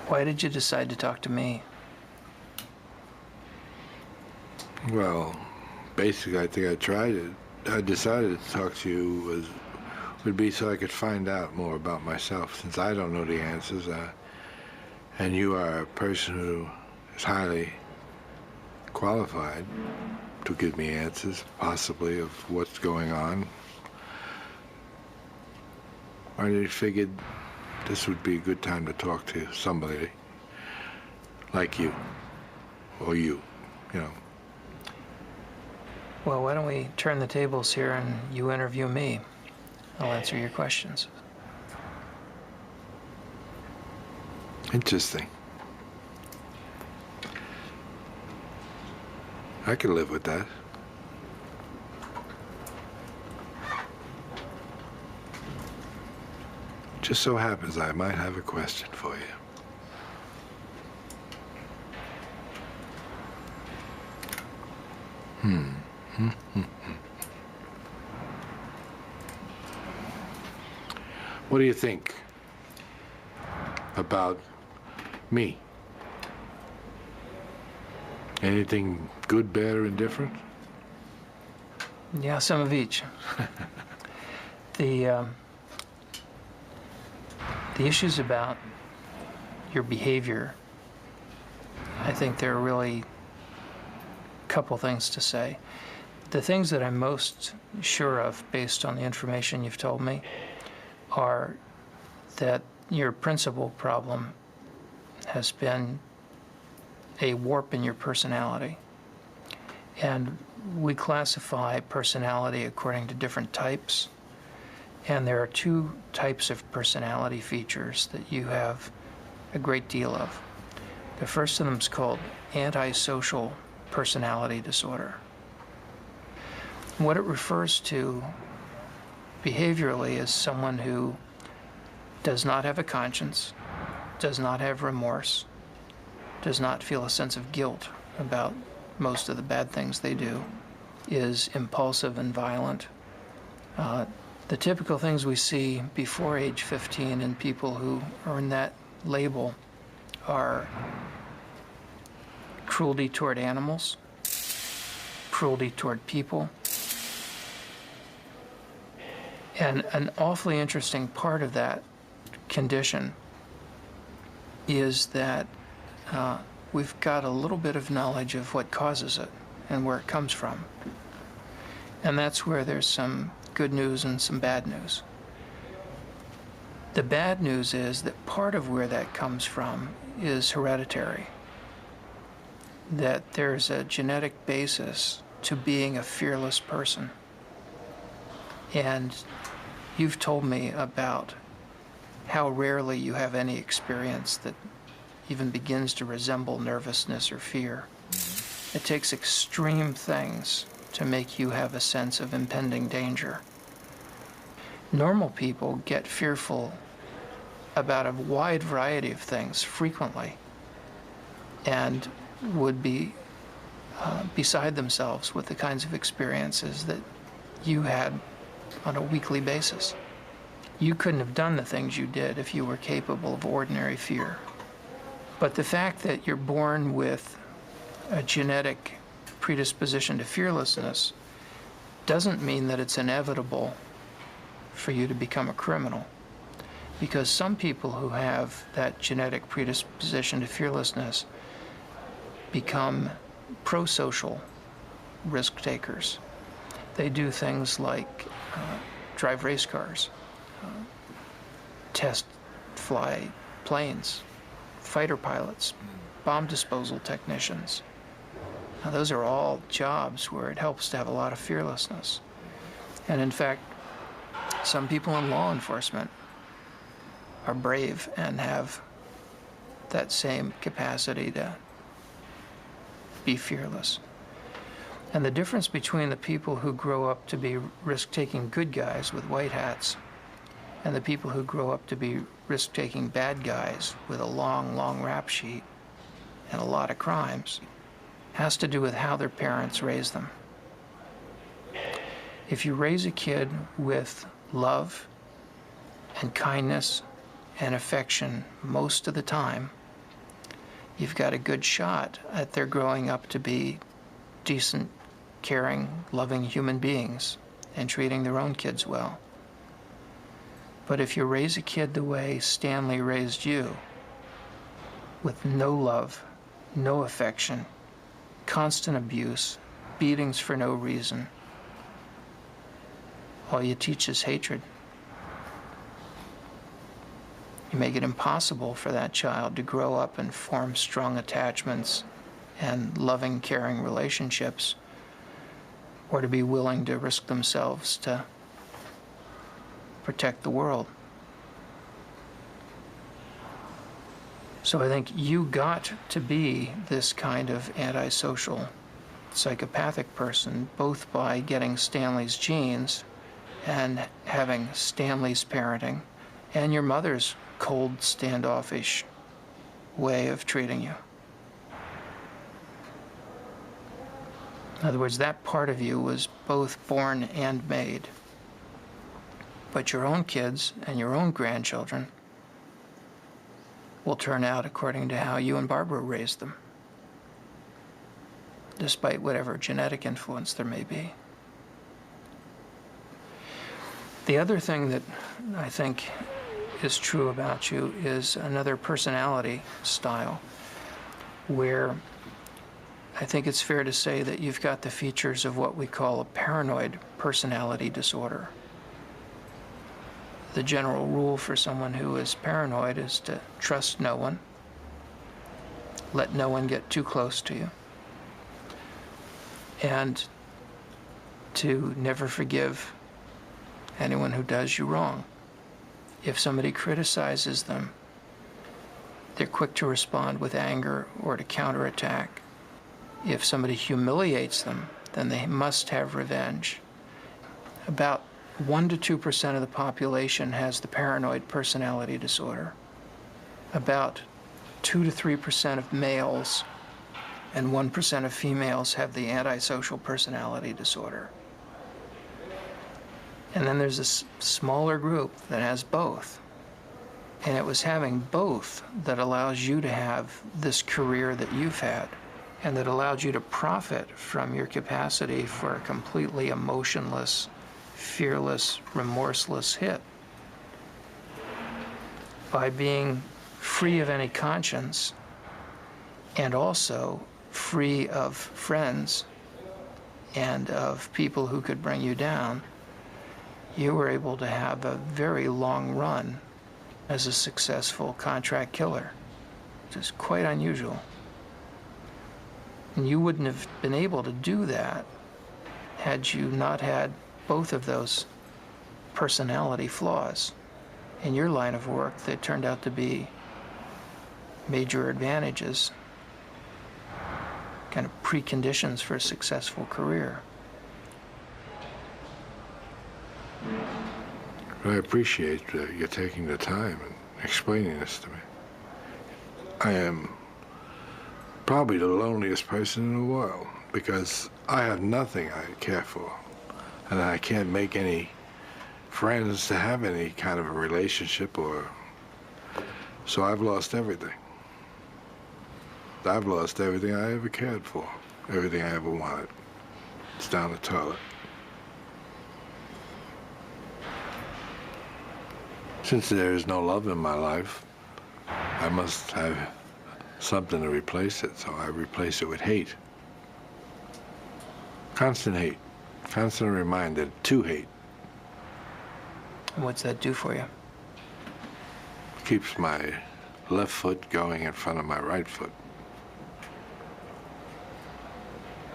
Why did you decide to talk to me? Well, basically, I think I decided to talk to you would be so I could find out more about myself, since I don't know the answers, and you are a person who is highly qualified to give me answers, possibly, of what's going on. I figured this would be a good time to talk to somebody like you, or you know. Well, why don't we turn the tables here and you interview me? I'll answer your questions. Interesting. I could live with that. Just so happens I might have a question for you. What do you think about me? Anything good, bad, or indifferent? Yeah, some of each. The issues about your behavior, I think there are really a couple things to say. The things that I'm most sure of, based on the information you've told me, are that your principal problem has been a warp in your personality. And we classify personality according to different types. And there are two types of personality features that you have a great deal of. The first of them is called antisocial personality disorder. What it refers to behaviorally is someone who does not have a conscience, does not have remorse, does not feel a sense of guilt about most of the bad things they do, is impulsive and violent. The typical things we see before age 15 in people who earn that label are cruelty toward animals, cruelty toward people. And an awfully interesting part of that condition is that we've got a little bit of knowledge of what causes it and where it comes from. And that's where there's some good news and some bad news. The bad news is that part of where that comes from is hereditary, that there's a genetic basis to being a fearless person. And you've told me about how rarely you have any experience that even begins to resemble nervousness or fear. It takes extreme things to make you have a sense of impending danger. Normal people get fearful about a wide variety of things frequently and would be beside themselves with the kinds of experiences that you had on a weekly basis. You couldn't have done the things you did if you were capable of ordinary fear. But the fact that you're born with a genetic predisposition to fearlessness doesn't mean that it's inevitable for you to become a criminal. Because some people who have that genetic predisposition to fearlessness become pro-social risk takers. They do things like drive race cars, test fly planes, fighter pilots, bomb disposal technicians. Now, those are all jobs where it helps to have a lot of fearlessness. And in fact, some people in law enforcement are brave and have that same capacity to be fearless. And the difference between the people who grow up to be risk-taking good guys with white hats and the people who grow up to be risk-taking bad guys with a long, long rap sheet and a lot of crimes has to do with how their parents raise them. If you raise a kid with love and kindness and affection most of the time, you've got a good shot at their growing up to be decent, caring, loving human beings and treating their own kids well. But if you raise a kid the way Stanley raised you, with no love, no affection, constant abuse, beatings for no reason, all you teach is hatred. You make it impossible for that child to grow up and form strong attachments and loving, caring relationships, or to be willing to risk themselves to protect the world. So I think you got to be this kind of antisocial, psychopathic person, both by getting Stanley's genes and having Stanley's parenting and your mother's cold, standoffish way of treating you. In other words, that part of you was both born and made. But your own kids and your own grandchildren will turn out according to how you and Barbara raised them, despite whatever genetic influence there may be. The other thing that I think is true about you is another personality style, where I think it's fair to say that you've got the features of what we call a paranoid personality disorder. The general rule for someone who is paranoid is to trust no one, let no one get too close to you, and to never forgive anyone who does you wrong. If somebody criticizes them, they're quick to respond with anger or to counterattack. If somebody humiliates them, then they must have revenge. About 1 to 2% of the population has the paranoid personality disorder. About 2 to 3% of males and 1% of females have the antisocial personality disorder. And then there's this smaller group that has both. And it was having both that allows you to have this career that you've had, and that allowed you to profit from your capacity for a completely emotionless, fearless, remorseless hit. By being free of any conscience, and also free of friends and of people who could bring you down, you were able to have a very long run as a successful contract killer, which is quite unusual. And you wouldn't have been able to do that had you not had both of those personality flaws. In your line of work, they turned out to be major advantages, kind of preconditions for a successful career. I appreciate you taking the time and explaining this to me. I am probably the loneliest person in the world because I have nothing I care for, and I can't make any friends to have any kind of a relationship, so I've lost everything. I've lost everything I ever cared for, everything I ever wanted. It's down the toilet. Since there is no love in my life, I must have something to replace it, so I replace it with hate. Constant hate. Constant reminder to hate. What's that do for you? Keeps my left foot going in front of my right foot.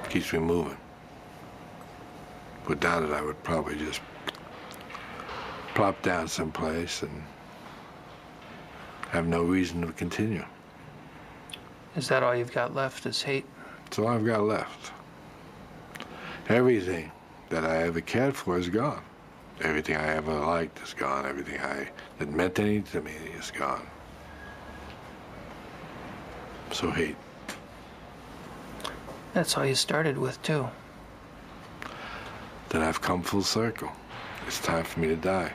Keeps me moving. Without it, I would probably just plop down someplace and have no reason to continue. Is that all you've got left is hate? That's all I've got left. Everything that I ever cared for is gone. Everything I ever liked is gone. Everything that meant anything to me is gone. So hate. That's all you started with, too. Then I've come full circle. It's time for me to die.